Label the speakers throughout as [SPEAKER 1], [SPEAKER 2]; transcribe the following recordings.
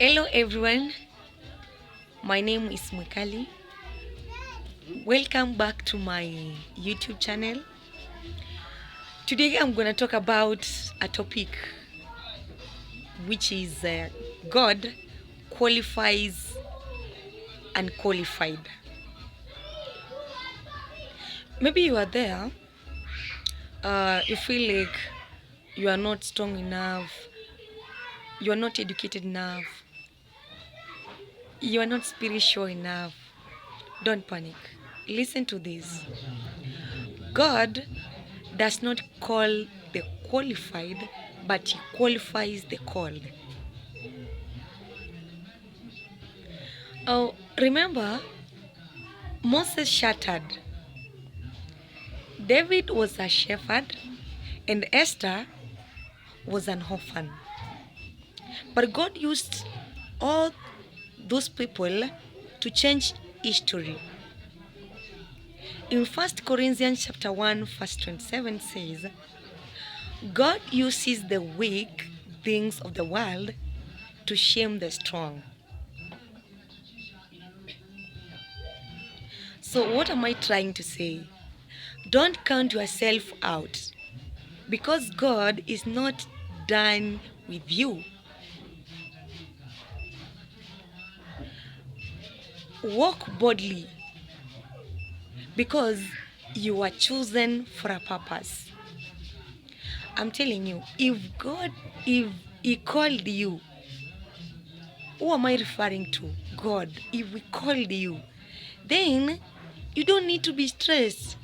[SPEAKER 1] Hello everyone, my name is Mwikali. Welcome back to my YouTube channel. Today I'm going to talk about a topic which is God qualifies unqualified. Maybe you are there, you feel like you are not strong enough, you are not educated enough, you are not spiritual enough. Don't panic. Listen to this. God does not call the qualified, but he qualifies the called. Oh, remember, Moses shattered. David was a shepherd, and Esther was an orphan. But God used all those people to change history. In 1 Corinthians chapter 1, verse 27 says, God uses the weak things of the world to shame the strong. So what am I trying to say? Don't count yourself out, because God is not done with you. Walk boldly, because you are chosen for a purpose. I'm telling you, if he called you, who am I referring to? God. If we called you, then you don't need to be stressed,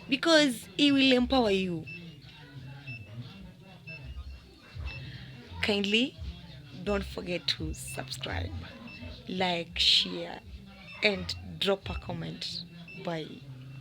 [SPEAKER 1] because he will empower you. Kindly don't forget to subscribe, like, share, and drop a comment. Bye.